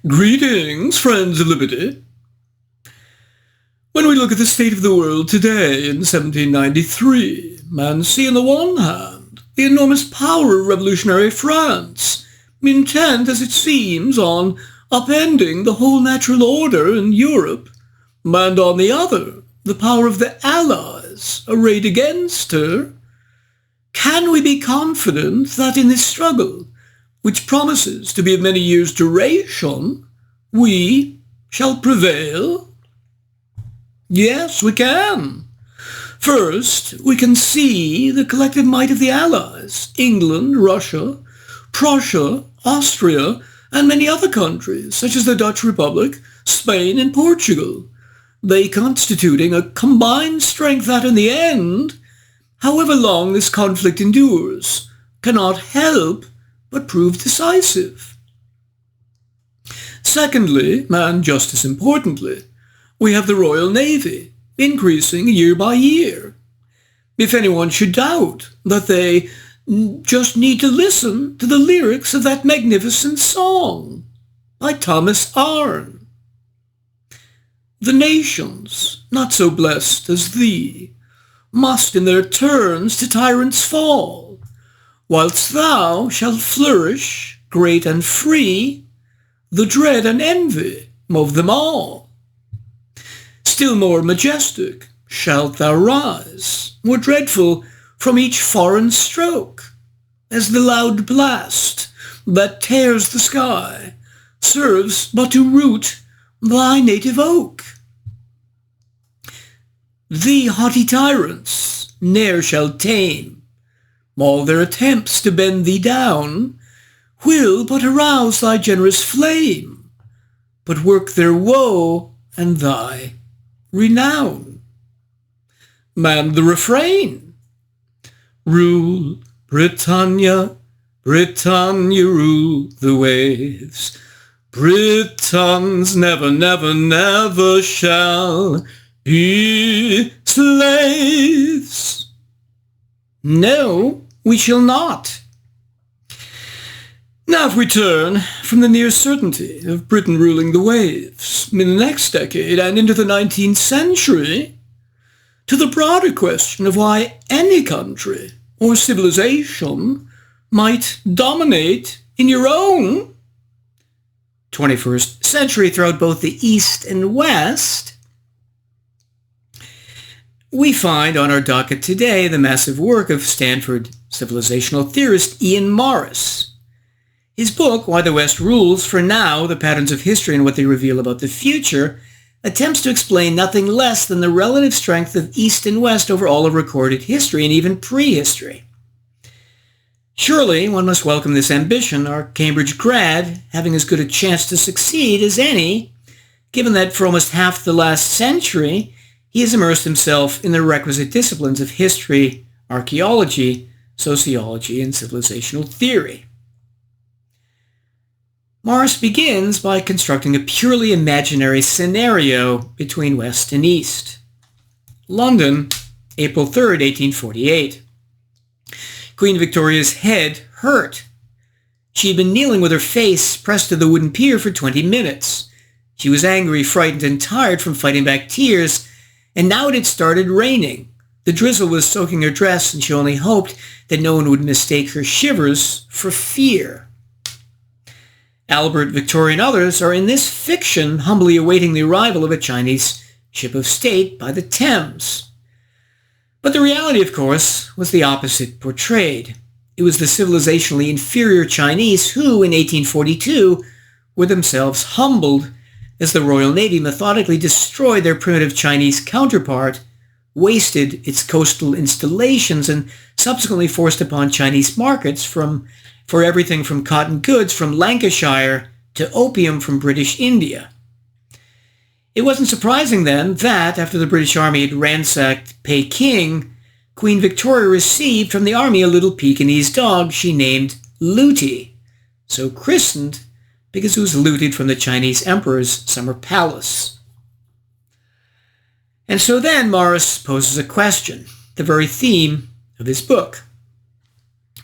Greetings, friends of liberty. When we look at the state of the world today in 1793, man see on the one hand the enormous power of revolutionary France, intent as it seems on upending the whole natural order in Europe, and on the other the power of the Allies arrayed against her. Can we be confident that in this struggle, which promises to be of many years' duration, we shall prevail? Yes, we can. First, we can see the collective might of the Allies, England, Russia, Prussia, Austria, and many other countries, such as the Dutch Republic, Spain, and Portugal, they constituting a combined strength that in the end, however long this conflict endures, cannot help but prove decisive. Secondly, and just as importantly, we have the Royal Navy, increasing year by year. If anyone should doubt that they just need to listen to the lyrics of that magnificent song by Thomas Arne. The nations, not so blessed as thee, must in their turns to tyrants fall, whilst thou shalt flourish, great and free, the dread and envy of them all. Still more majestic shalt thou rise, more dreadful from each foreign stroke, as the loud blast that tears the sky serves but to root thy native oak. Thee haughty tyrants ne'er shall tame, all their attempts to bend thee down will but arouse thy generous flame, but work their woe and thy renown. And the refrain, rule Britannia, Britannia rule the waves, Britons never, never, never shall be slaves. No, we shall not. Now if we turn from the near certainty of Britain ruling the waves in the next decade and into the 19th century, to the broader question of why any country or civilization might dominate in your own 21st century throughout both the East and West, we find on our docket today the massive work of Stanford civilizational theorist Ian Morris. His book, Why the West Rules, for Now, The Patterns of History and What They Reveal About the Future, attempts to explain nothing less than the relative strength of East and West over all of recorded history and even prehistory. Surely one must welcome this ambition, our Cambridge grad having as good a chance to succeed as any, given that for almost half the last century he has immersed himself in the requisite disciplines of history, archaeology, sociology, and civilizational theory. Morris begins by constructing a purely imaginary scenario between West and East. London, April 3rd, 1848. Queen Victoria's head hurt. She had been kneeling with her face pressed to the wooden pier for 20 minutes. She was angry, frightened, and tired from fighting back tears, and now it had started raining. The drizzle was soaking her dress, and she only hoped that no one would mistake her shivers for fear. Albert, Victoria, and others are in this fiction humbly awaiting the arrival of a Chinese ship of state by the Thames. But the reality, of course, was the opposite portrayed. It was the civilizationally inferior Chinese who, in 1842, were themselves humbled as the Royal Navy methodically destroyed their primitive Chinese counterpart, wasted its coastal installations, and subsequently forced upon Chinese markets for everything from cotton goods from Lancashire to opium from British India. It wasn't surprising then that, after the British Army had ransacked Peking, Queen Victoria received from the army a little Pekingese dog she named Lootie, so christened because it was looted from the Chinese emperor's summer palace. And so then Morris poses a question, the very theme of his book.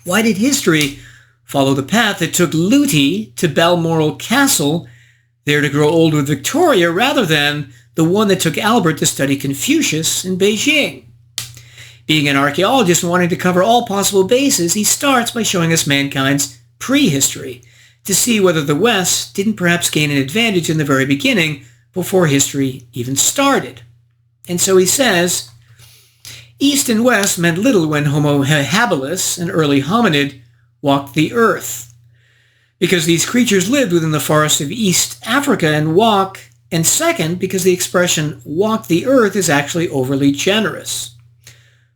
Why did history follow the path that took Lootie to Balmoral Castle there to grow old with Victoria rather than the one that took Albert to study Confucius in Beijing. Being an archaeologist and wanting to cover all possible bases, he starts by showing us mankind's prehistory to see whether the West didn't perhaps gain an advantage in the very beginning before history even started. And so he says, East and West meant little when Homo habilis, an early hominid, walked the earth, because these creatures lived within the forests of East Africa and second, because the expression walk the earth is actually overly generous.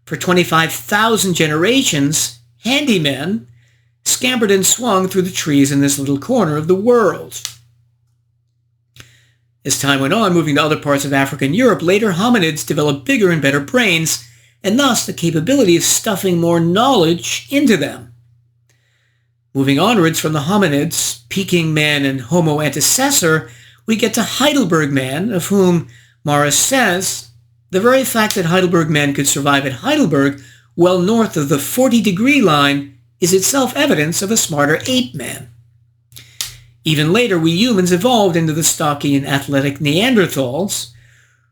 For 25,000 generations, handymen scampered and swung through the trees in this little corner of the world. As time went on, moving to other parts of Africa and Europe, later hominids developed bigger and better brains, and thus the capability of stuffing more knowledge into them. Moving onwards from the hominids, Peking man and Homo antecessor, we get to Heidelberg man, of whom Morris says, the very fact that Heidelberg man could survive at Heidelberg, well north of the 40-degree line, is itself evidence of a smarter ape man. Even later, we humans evolved into the stocky and athletic Neanderthals,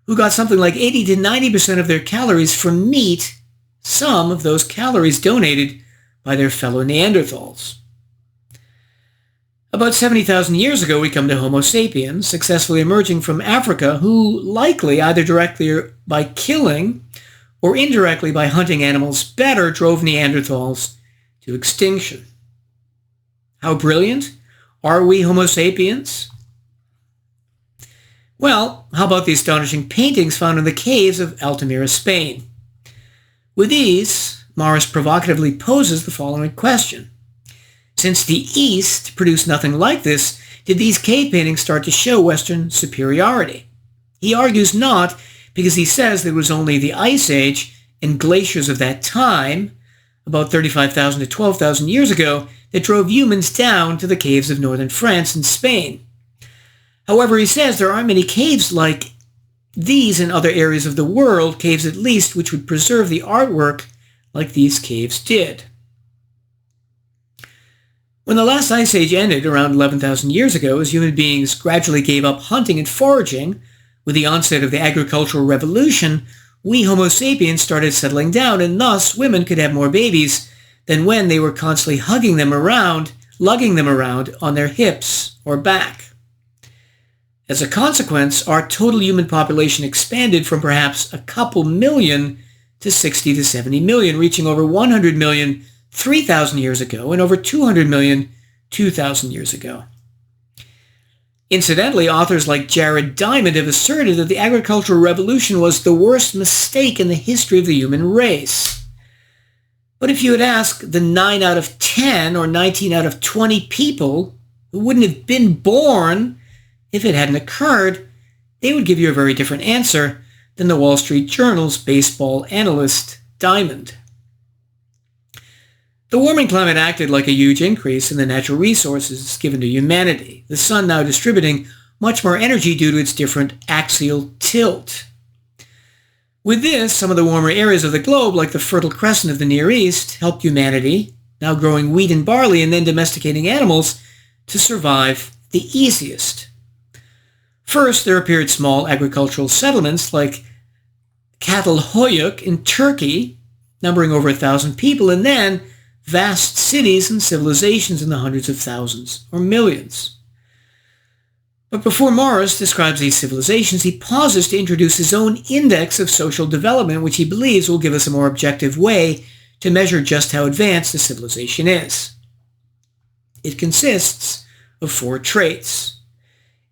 who got something like 80 to 90% of their calories from meat, some of those calories donated by their fellow Neanderthals. About 70,000 years ago, we come to Homo sapiens, successfully emerging from Africa, who likely, either directly by killing or indirectly by hunting animals better, drove Neanderthals to extinction. How brilliant are we Homo sapiens? Well, how about the astonishing paintings found in the caves of Altamira, Spain? With these, Morris provocatively poses the following question. Since the East produced nothing like this, did these cave paintings start to show Western superiority? He argues not, because he says there was only the Ice Age and glaciers of that time, about 35,000 to 12,000 years ago, that drove humans down to the caves of northern France and Spain. However, he says there aren't many caves like these in other areas of the world, caves at least, which would preserve the artwork like these caves did. When the last ice age ended around 11,000 years ago, as human beings gradually gave up hunting and foraging, with the onset of the agricultural revolution, we Homo sapiens started settling down, and thus women could have more babies than when they were constantly lugging them around on their hips or back. As a consequence, our total human population expanded from perhaps a couple million to 60 to 70 million, reaching over 100 million 3,000 years ago and over 200 million 2,000 years ago. Incidentally, authors like Jared Diamond have asserted that the agricultural revolution was the worst mistake in the history of the human race. But if you had asked the 9 out of 10 or 19 out of 20 people who wouldn't have been born if it hadn't occurred, they would give you a very different answer than the Wall Street Journal's baseball analyst Diamond. The warming climate acted like a huge increase in the natural resources given to humanity, the sun now distributing much more energy due to its different axial tilt. With this, some of the warmer areas of the globe, like the Fertile Crescent of the Near East, helped humanity, now growing wheat and barley and then domesticating animals, to survive the easiest. First, there appeared small agricultural settlements like Catalhoyuk in Turkey, numbering over 1,000 people, and then vast cities and civilizations in the hundreds of thousands or millions. But before Morris describes these civilizations, he pauses to introduce his own index of social development, which he believes will give us a more objective way to measure just how advanced a civilization is. It consists of 4 traits.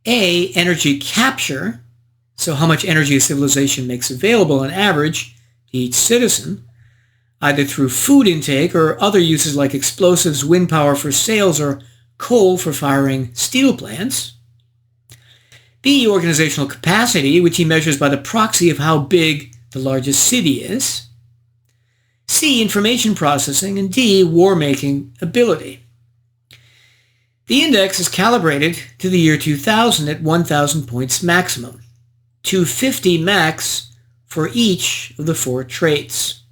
A, energy capture, so how much energy a civilization makes available on average to each citizen, either through food intake or other uses like explosives, wind power for sails, or coal for firing steel plants. B, organizational capacity, which he measures by the proxy of how big the largest city is. C, information processing, and D, war-making ability. The index is calibrated to the year 2000 at 1,000 points maximum, 250 max for each of the 4 traits.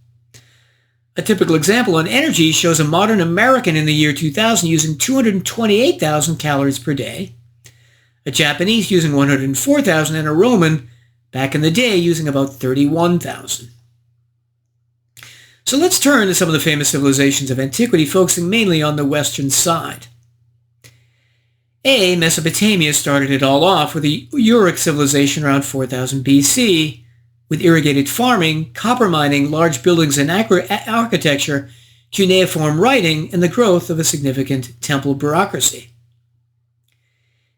A typical example on energy shows a modern American in the year 2000 using 228,000 calories per day, a Japanese using 104,000, and a Roman back in the day using about 31,000. So let's turn to some of the famous civilizations of antiquity, focusing mainly on the western side. Mesopotamia started it all off with the Uruk civilization around 4000 BC, with irrigated farming, copper mining, large buildings and architecture, cuneiform writing, and the growth of a significant temple bureaucracy.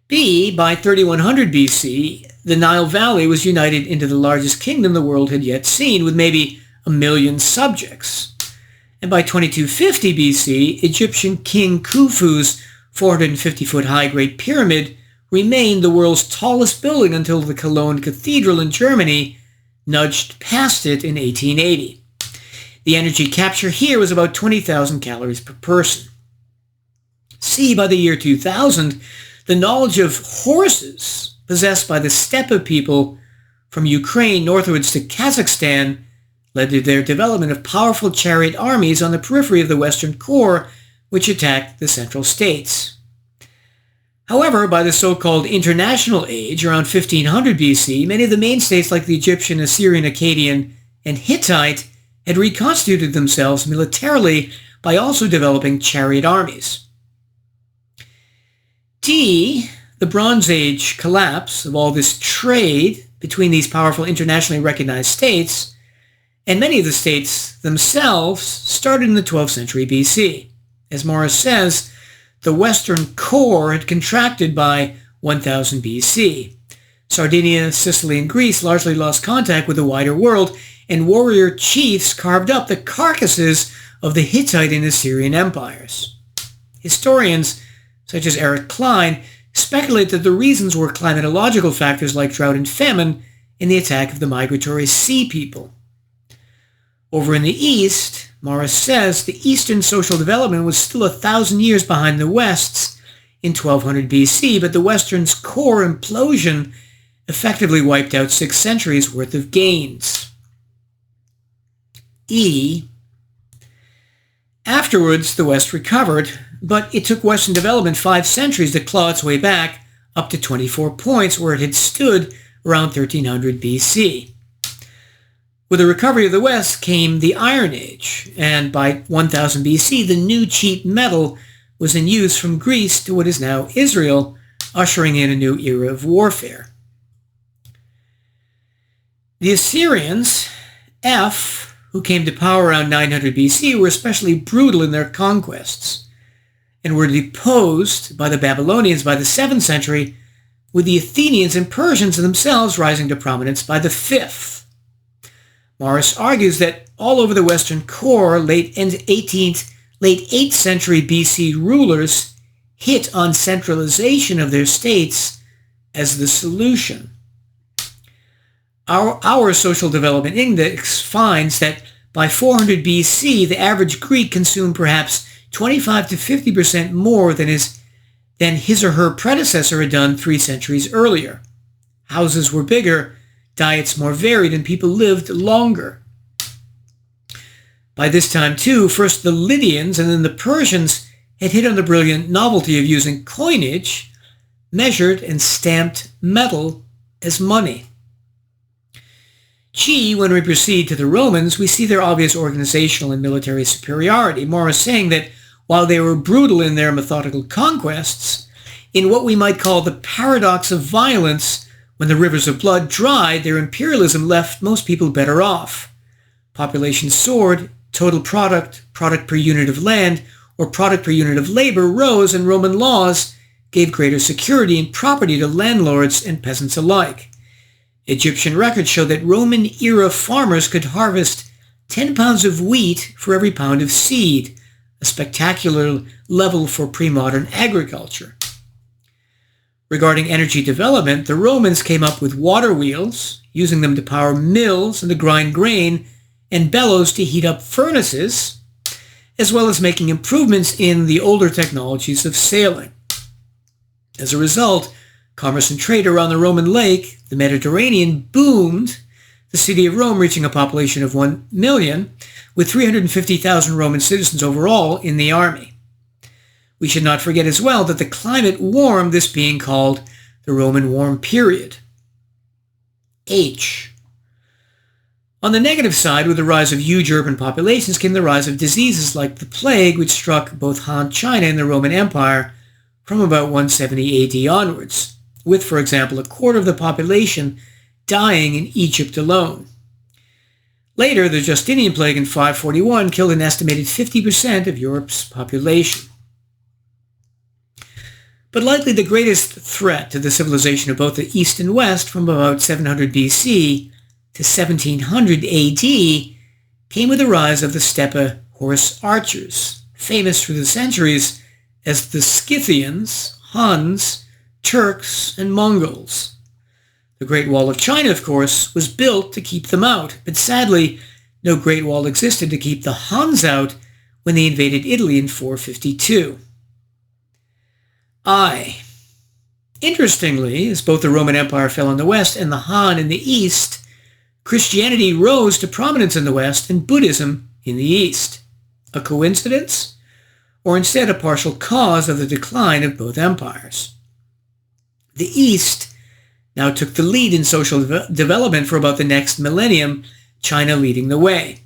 By 3100 BC, the Nile Valley was united into the largest kingdom the world had yet seen, with maybe 1 million subjects. And by 2250 BC, Egyptian King Khufu's 450-foot high Great Pyramid remained the world's tallest building until the Cologne Cathedral in Germany nudged past it in 1880. The energy capture here was about 20,000 calories per person. By the year 2000, the knowledge of horses possessed by the steppe people from Ukraine northwards to Kazakhstan led to their development of powerful chariot armies on the periphery of the Western core, which attacked the central states. However, by the so-called International Age, around 1500 BC, many of the main states like the Egyptian, Assyrian, Akkadian, and Hittite had reconstituted themselves militarily by also developing chariot armies. The Bronze Age collapse of all this trade between these powerful internationally recognized states, and many of the states themselves started in the 12th century BC. As Morris says, the Western core had contracted by 1000 BC. Sardinia, Sicily, and Greece largely lost contact with the wider world, and warrior chiefs carved up the carcasses of the Hittite and Assyrian empires. Historians, such as Eric Klein, speculate that the reasons were climatological factors like drought and famine and the attack of the migratory sea people. Over in the East, Morris says, the Eastern social development was still 1,000 years behind the West's in 1200 BC, but the Western's core implosion effectively wiped out 6 centuries worth of gains. Afterwards, the West recovered, but it took Western development 5 centuries to claw its way back up to 24 points where it had stood around 1300 BC. With the recovery of the West came the Iron Age, and by 1000 BC, the new cheap metal was in use from Greece to what is now Israel, ushering in a new era of warfare. The Assyrians, who came to power around 900 BC, were especially brutal in their conquests, and were deposed by the Babylonians by the 7th century, with the Athenians and Persians themselves rising to prominence by the 5th. Morris argues that all over the Western core, late 8th century BC rulers hit on centralization of their states as the solution. Our Social Development Index finds that by 400 BC, the average Greek consumed perhaps 25 to 50% more than his or her predecessor had done 3 centuries earlier. Houses were bigger, diets more varied, and people lived longer. By this time, too, first the Lydians and then the Persians had hit on the brilliant novelty of using coinage, measured and stamped metal, as money. When we proceed to the Romans, we see their obvious organizational and military superiority. Morris saying that while they were brutal in their methodical conquests, in what we might call the paradox of violence, when the rivers of blood dried, their imperialism left most people better off. Population soared, total product per unit of land, or product per unit of labor rose, and Roman laws gave greater security and property to landlords and peasants alike. Egyptian records show that Roman-era farmers could harvest 10 pounds of wheat for every pound of seed, a spectacular level for pre-modern agriculture. Regarding energy development, the Romans came up with water wheels, using them to power mills and to grind grain, and bellows to heat up furnaces, as well as making improvements in the older technologies of sailing. As a result, commerce and trade around the Roman lake, the Mediterranean, boomed, the city of Rome reaching a population of 1 million, with 350,000 Roman citizens overall in the army. We should not forget as well that the climate warmed, this being called the Roman warm period. H. On the negative side, with the rise of huge urban populations, came the rise of diseases like the plague, which struck both Han China and the Roman Empire from about 170 AD onwards, with, for example, a quarter of the population dying in Egypt alone. Later, the Justinian plague in 541 killed an estimated 50% of Europe's population. But likely the greatest threat to the civilization of both the East and West from about 700 BC to 1700 AD came with the rise of the steppe horse archers, famous through the centuries as the Scythians, Huns, Turks, and Mongols. The Great Wall of China, of course, was built to keep them out, but sadly, no Great Wall existed to keep the Huns out when they invaded Italy in 452. I. Interestingly, as both the Roman Empire fell in the West and the Han in the East, Christianity rose to prominence in the West and Buddhism in the East. A coincidence? Or instead a partial cause of the decline of both empires? The East now took the lead in social development for about the next millennium, China leading the way.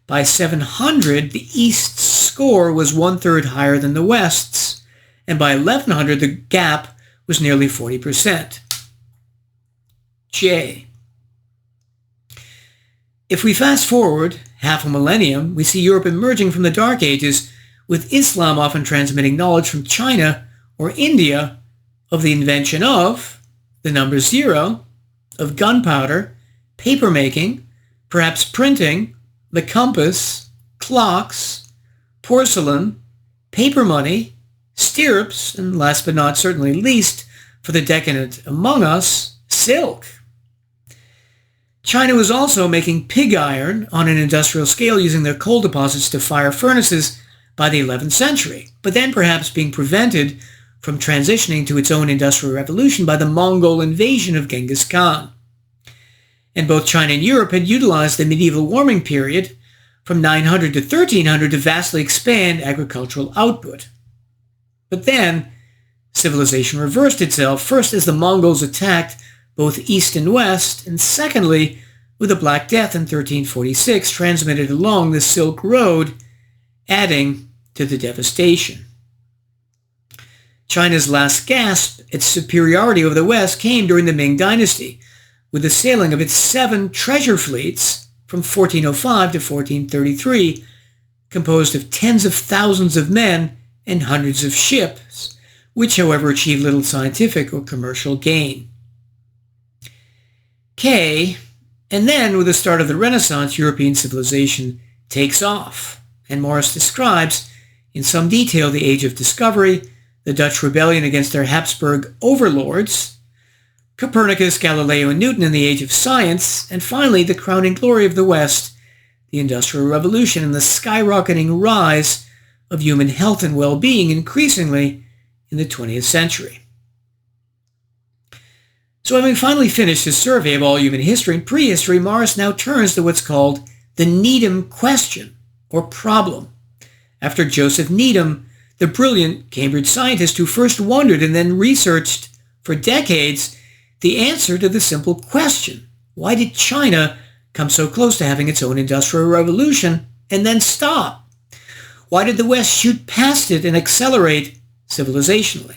By 700, the East's score was one-third higher than the West's, and by 1100, the gap was nearly 40%. J. If we fast forward half a millennium, we see Europe emerging from the Dark Ages, with Islam often transmitting knowledge from China or India of the invention of the number 0, of gunpowder, paper-making, perhaps printing, the compass, clocks, porcelain, paper money, stirrups, and last but not certainly least, for the decadent among us, silk. China was also making pig iron on an industrial scale using their coal deposits to fire furnaces by the 11th century, but then perhaps being prevented from transitioning to its own industrial revolution by the Mongol invasion of Genghis Khan. And both China and Europe had utilized the medieval warming period from 900 to 1300 to vastly expand agricultural output. But then, civilization reversed itself, first as the Mongols attacked both East and West, and secondly, with the Black Death in 1346 transmitted along the Silk Road, adding to the devastation. China's last gasp at superiority over the West came during the Ming Dynasty, with the sailing of its 7 treasure fleets from 1405 to 1433, composed of tens of thousands of men and hundreds of ships, which, however, achieved little scientific or commercial gain. K. And then, with the start of the Renaissance, European civilization takes off, and Morris describes in some detail the Age of Discovery, the Dutch rebellion against their Habsburg overlords, Copernicus, Galileo, and Newton in the Age of Science, and finally the crowning glory of the West, the Industrial Revolution and the skyrocketing rise of human health and well-being increasingly in the 20th century. So having finally finished his survey of all human history and prehistory, Morris now turns to what's called the Needham question, or problem, after Joseph Needham, the brilliant Cambridge scientist who first wondered and then researched for decades the answer to the simple question, why did China come so close to having its own industrial revolution and then stop? Why did the West shoot past it and accelerate civilizationally?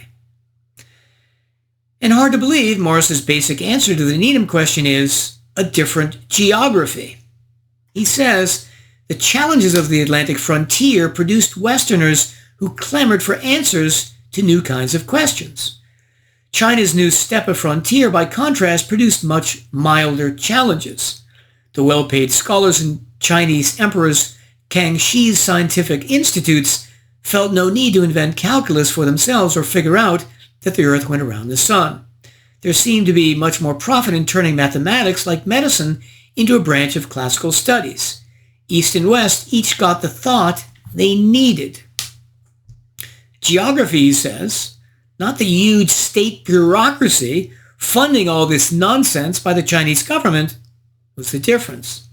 And hard to believe, Morris's basic answer to the Needham question is a different geography. He says the challenges of the Atlantic frontier produced Westerners who clamored for answers to new kinds of questions. China's new steppe frontier, by contrast, produced much milder challenges. The well-paid scholars in Chinese Emperor's Kangxi's scientific institutes felt no need to invent calculus for themselves or figure out that the Earth went around the sun. There seemed to be much more profit in turning mathematics, like medicine, into a branch of classical studies. East and West each got the thought they needed. Geography, he says, not the huge state bureaucracy funding all this nonsense by the Chinese government, was the difference.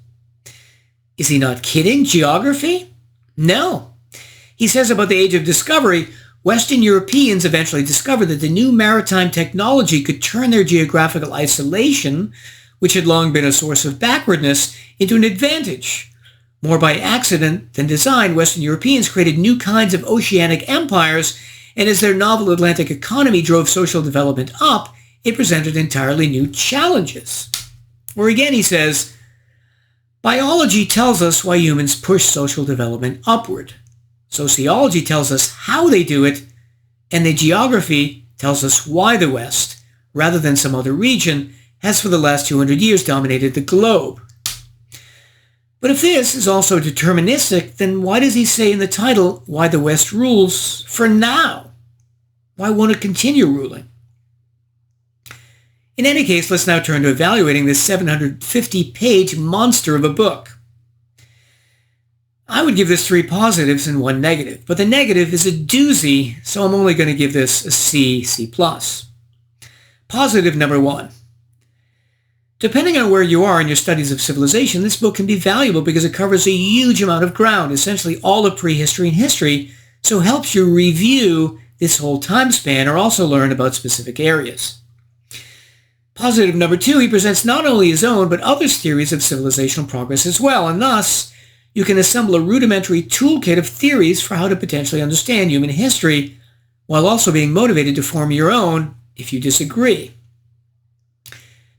Is he not kidding? Geography? No. He says about the Age of Discovery, Western Europeans eventually discovered that the new maritime technology could turn their geographical isolation, which had long been a source of backwardness, into an advantage. More by accident than design, Western Europeans created new kinds of oceanic empires, and as their novel Atlantic economy drove social development up, it presented entirely new challenges. Where again he says, biology tells us why humans push social development upward. Sociology tells us how they do it, and the geography tells us why the West, rather than some other region, has for the last 200 years dominated the globe. But if this is also deterministic, then why does he say in the title, why the West rules for now? Why won't it continue ruling? In any case, let's now turn to evaluating this 750-page monster of a book. I would give this 3 positives and 1 negative, but the negative is a doozy, so I'm only going to give this a C, C+. Positive number 1. Depending on where you are in your studies of civilization, this book can be valuable because it covers a huge amount of ground, essentially all of prehistory and history, so helps you review this whole time span or also learn about specific areas. Positive number 2, he presents not only his own but others' theories of civilizational progress as well, and thus you can assemble a rudimentary toolkit of theories for how to potentially understand human history while also being motivated to form your own if you disagree.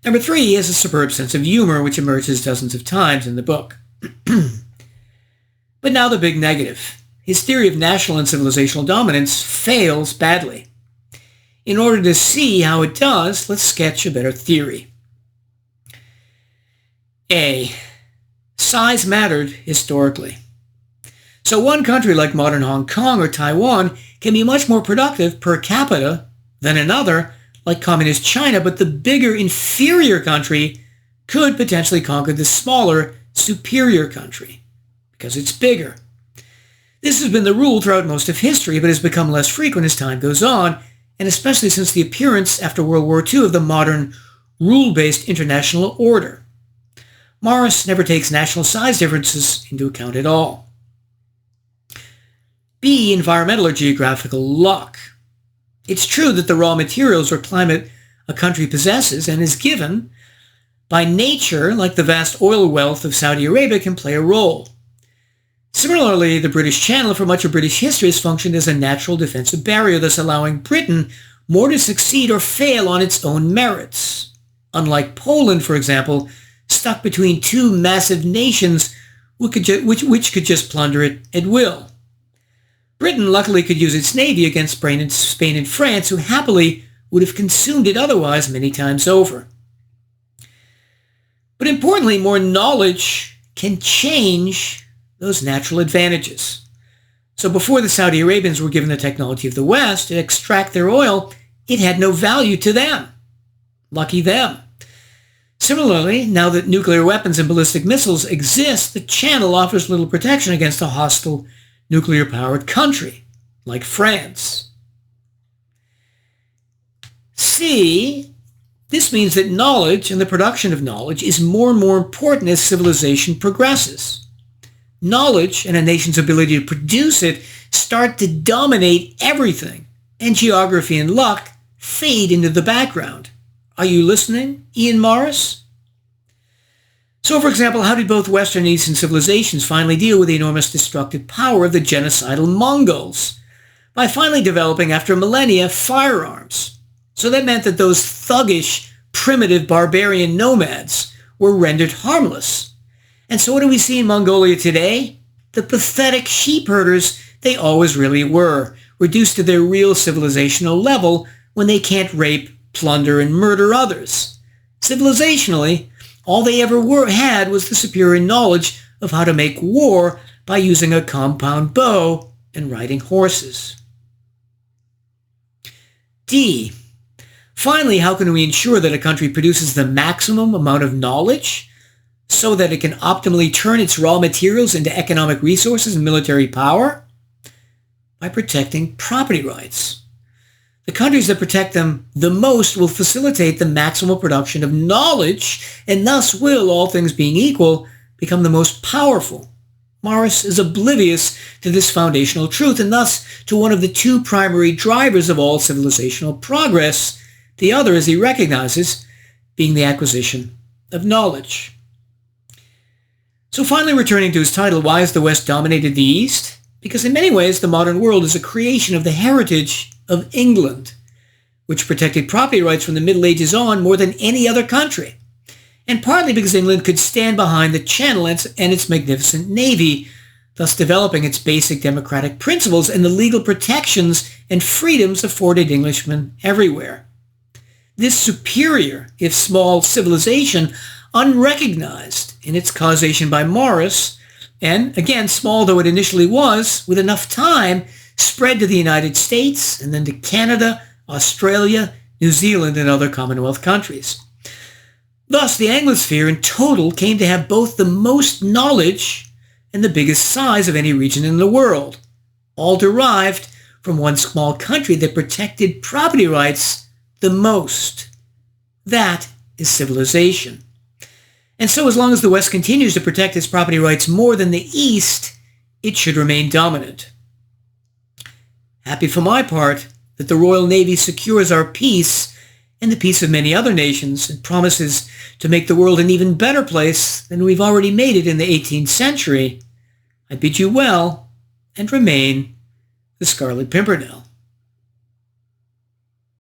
Number 3, he has a superb sense of humor which emerges dozens of times in the book. But now the big negative. His theory of national and civilizational dominance fails badly. In order to see how it does, let's sketch a better theory. A. Size mattered historically. So one country like modern Hong Kong or Taiwan can be much more productive per capita than another like communist China, but the bigger, inferior country could potentially conquer the smaller, superior country because it's bigger. This has been the rule throughout most of history, but has become less frequent as time goes on, and especially since the appearance after World War II of the modern rule-based international order. Morris never takes national size differences into account at all. B. Environmental or geographical luck. It's true that the raw materials or climate a country possesses and is given by nature, like the vast oil wealth of Saudi Arabia, can play a role. Similarly, the British Channel for much of British history has functioned as a natural defensive barrier, thus allowing Britain more to succeed or fail on its own merits. Unlike Poland, for example, stuck between two massive nations which could just plunder it at will. Britain luckily could use its navy against Spain and France, who happily would have consumed it otherwise many times over. But importantly, more knowledge can change those natural advantages. So before the Saudi Arabians were given the technology of the West to extract their oil, it had no value to them. Lucky them. Similarly, now that nuclear weapons and ballistic missiles exist, the Channel offers little protection against a hostile nuclear-powered country, like France. C. This means that knowledge and the production of knowledge is more and more important as civilization progresses. Knowledge and a nation's ability to produce it start to dominate everything, and geography and luck fade into the background. Are you listening, Ian Morris? So, for example, how did both Western and Eastern civilizations finally deal with the enormous destructive power of the genocidal Mongols? By finally developing, after millennia, firearms. So that meant that those thuggish, primitive, barbarian nomads were rendered harmless. And so what do we see in Mongolia today? The pathetic sheep herders they always really were, reduced to their real civilizational level when they can't rape, plunder, and murder others. Civilizationally, all they ever had was the superior knowledge of how to make war by using a compound bow and riding horses. D. Finally, how can we ensure that a country produces the maximum amount of knowledge so that it can optimally turn its raw materials into economic resources and military power? By protecting property rights. The countries that protect them the most will facilitate the maximal production of knowledge and thus will, all things being equal, become the most powerful. Morris is oblivious to this foundational truth and thus to one of the two primary drivers of all civilizational progress, the other, as he recognizes, being the acquisition of knowledge. So finally, returning to his title, why has the West dominated the East? Because in many ways, the modern world is a creation of the heritage of England, which protected property rights from the Middle Ages on more than any other country. And partly because England could stand behind the Channel and its magnificent navy, thus developing its basic democratic principles and the legal protections and freedoms afforded Englishmen everywhere. This superior, if small, civilization, unrecognized in its causation by Morris, and again, small though it initially was, with enough time, spread to the United States and then to Canada, Australia, New Zealand, and other Commonwealth countries. Thus, the Anglosphere in total came to have both the most knowledge and the biggest size of any region in the world, all derived from one small country that protected property rights the most. That is civilization. And so as long as the West continues to protect its property rights more than the East, it should remain dominant. Happy for my part that the Royal Navy secures our peace and the peace of many other nations and promises to make the world an even better place than we've already made it in the 18th century. I bid you well and remain the Scarlet Pimpernel.